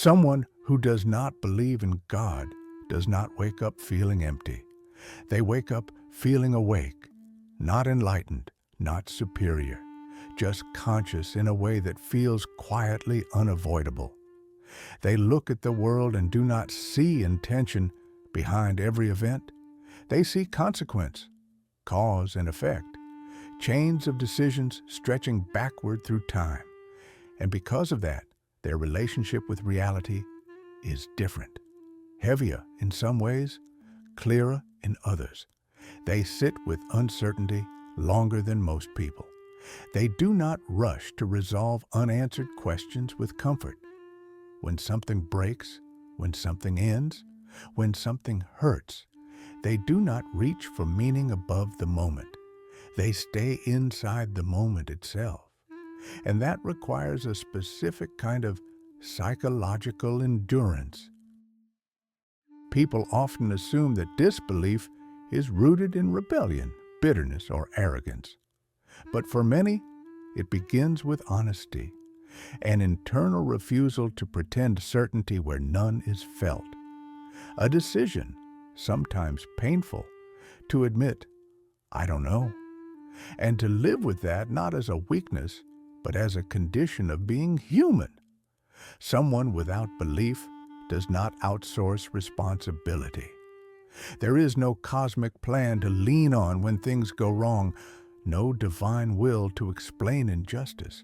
Someone who does not believe in God does not wake up feeling empty. They wake up feeling awake, not enlightened, not superior, just conscious in a way that feels quietly unavoidable. They look at the world and do not see intention behind every event. They see consequence, cause and effect, chains of decisions stretching backward through time. And because of that, their relationship with reality is different, heavier in some ways, clearer in others. They sit with uncertainty longer than most people. They do not rush to resolve unanswered questions with comfort. When something breaks, when something ends, when something hurts, they do not reach for meaning above the moment. They stay inside the moment itself. And that requires a specific kind of psychological endurance. People often assume that disbelief is rooted in rebellion, bitterness, or arrogance. But for many, it begins with honesty, an internal refusal to pretend certainty where none is felt. A decision, sometimes painful, to admit, I don't know, and to live with that not as a weakness, but as a condition of being human. Someone without belief does not outsource responsibility. There is no cosmic plan to lean on when things go wrong, no divine will to explain injustice.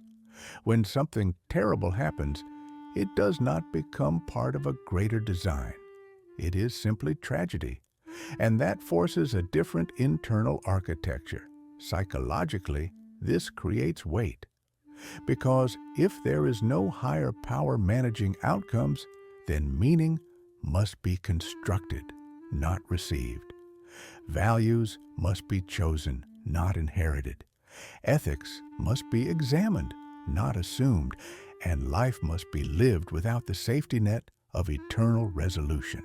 When something terrible happens, it does not become part of a greater design. It is simply tragedy, and that forces a different internal architecture. Psychologically, this creates weight. Because if there is no higher power managing outcomes, then meaning must be constructed, not received. Values must be chosen, not inherited. Ethics must be examined, not assumed, and life must be lived without the safety net of eternal resolution.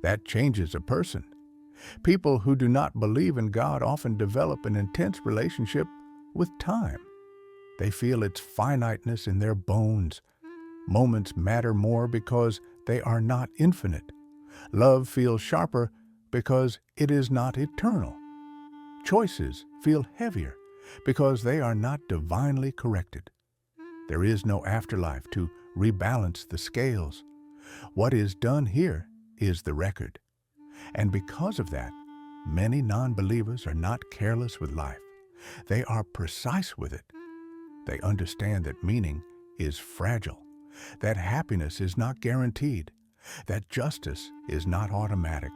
That changes a person. People who do not believe in God often develop an intense relationship with time. They feel its finiteness in their bones. Moments matter more because they are not infinite. Love feels sharper because it is not eternal. Choices feel heavier because they are not divinely corrected. There is no afterlife to rebalance the scales. What is done here is the record. And because of that, many non-believers are not careless with life. They are precise with it. They understand that meaning is fragile, that happiness is not guaranteed, that justice is not automatic.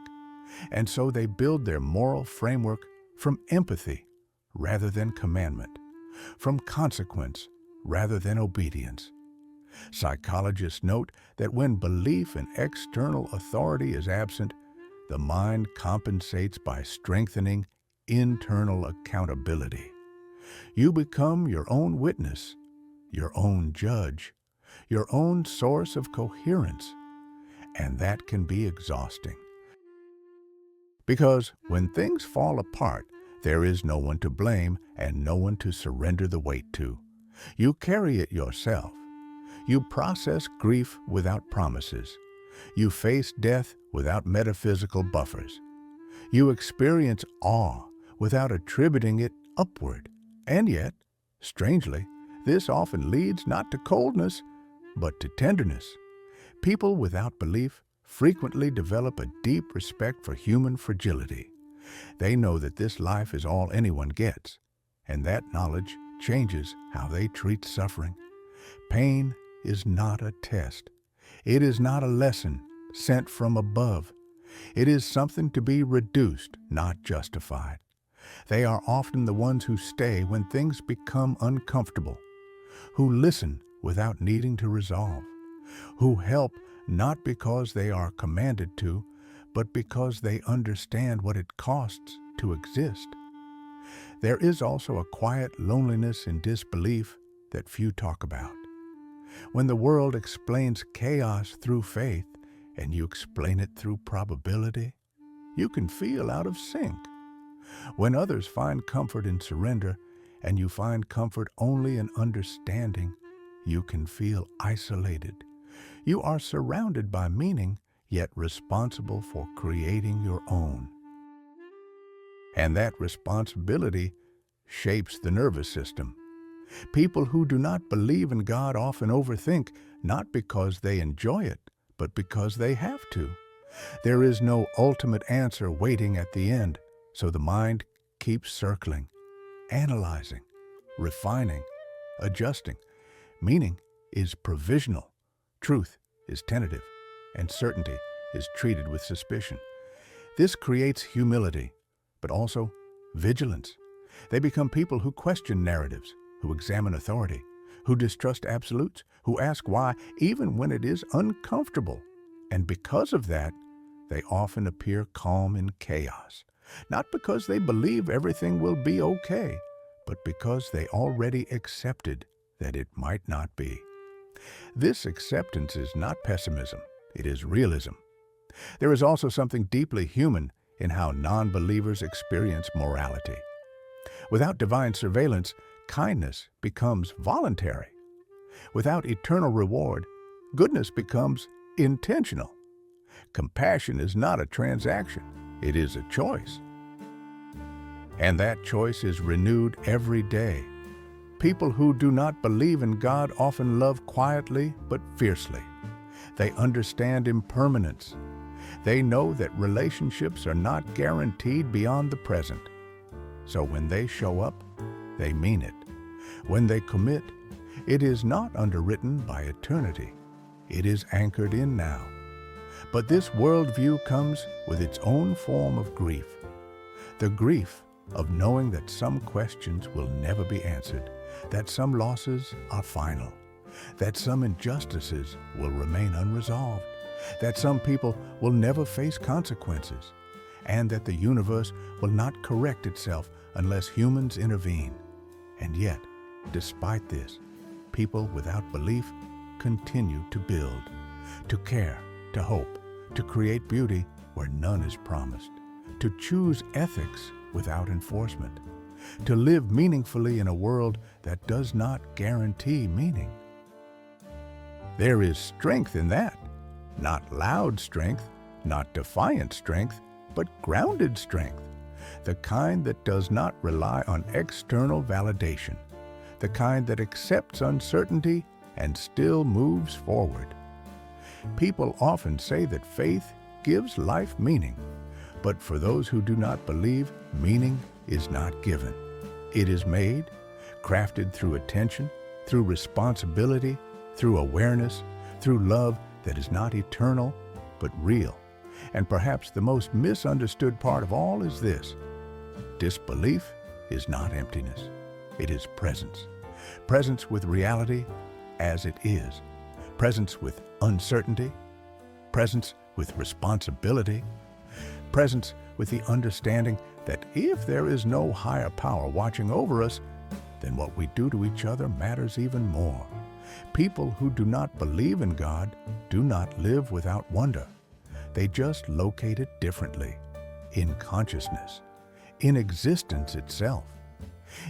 And so they build their moral framework from empathy rather than commandment, from consequence rather than obedience. Psychologists note that when belief in external authority is absent, the mind compensates by strengthening internal accountability. You become your own witness, your own judge, your own source of coherence, and that can be exhausting. Because when things fall apart, there is no one to blame and no one to surrender the weight to. You carry it yourself. You process grief without promises. You face death without metaphysical buffers. You experience awe without attributing it upward. And yet, strangely, this often leads not to coldness, but to tenderness. People without belief frequently develop a deep respect for human fragility. They know that this life is all anyone gets, and that knowledge changes how they treat suffering. Pain is not a test. It is not a lesson sent from above. It is something to be reduced, not justified. They are often the ones who stay when things become uncomfortable, who listen without needing to resolve, who help not because they are commanded to, but because they understand what it costs to exist. There is also a quiet loneliness in disbelief that few talk about. When the world explains chaos through faith and you explain it through probability, you can feel out of sync. When others find comfort in surrender and you find comfort only in understanding, you can feel isolated. You are surrounded by meaning, yet responsible for creating your own. And that responsibility shapes the nervous system. People who do not believe in God often overthink, not because they enjoy it, but because they have to. There is no ultimate answer waiting at the end, so the mind keeps circling, analyzing, refining, adjusting. Meaning is provisional, truth is tentative, and certainty is treated with suspicion. This creates humility, but also vigilance. They become people who question narratives, who examine authority, who distrust absolutes, who ask why even when it is uncomfortable. And because of that, they often appear calm in chaos, not because they believe everything will be okay, but because they already accepted that it might not be. This acceptance is not pessimism, it is realism. There is also something deeply human in how non-believers experience morality. Without divine surveillance, kindness becomes voluntary. Without eternal reward, goodness becomes intentional. Compassion is not a transaction, it is a choice. And that choice is renewed every day. People who do not believe in God often love quietly but fiercely. They understand impermanence. They know that relationships are not guaranteed beyond the present. So when they show up, they mean it. When they commit, it is not underwritten by eternity. It is anchored in now. But this worldview comes with its own form of grief. The grief of knowing that some questions will never be answered, that some losses are final, that some injustices will remain unresolved, that some people will never face consequences, and that the universe will not correct itself unless humans intervene. And yet, despite this, people without belief continue to build, to care, to hope, to create beauty where none is promised, to choose ethics without enforcement, to live meaningfully in a world that does not guarantee meaning. There is strength in that, not loud strength, not defiant strength, but grounded strength, the kind that does not rely on external validation, the kind that accepts uncertainty and still moves forward. People often say that faith gives life meaning, but for those who do not believe, meaning is not given. It is made, crafted through attention, through responsibility, through awareness, through love that is not eternal, but real. And perhaps the most misunderstood part of all is this: disbelief is not emptiness. It is presence. Presence with reality as it is. Presence with uncertainty. Presence with responsibility. Presence with the understanding that if there is no higher power watching over us, then what we do to each other matters even more. People who do not believe in God do not live without wonder. They just locate it differently, in consciousness, in existence itself,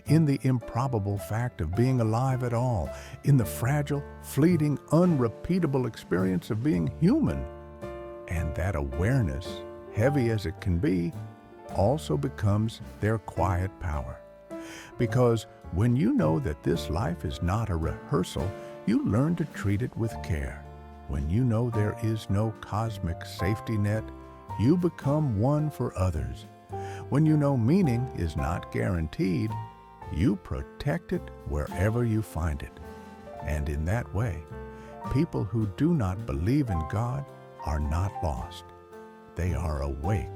in the improbable fact of being alive at all, in the fragile, fleeting, unrepeatable experience of being human. And that awareness, heavy as it can be, also becomes their quiet power. Because when you know that this life is not a rehearsal, you learn to treat it with care. When you know there is no cosmic safety net, you become one for others. When you know meaning is not guaranteed, you protect it wherever you find it. And in that way, people who do not believe in God are not lost. They are awake.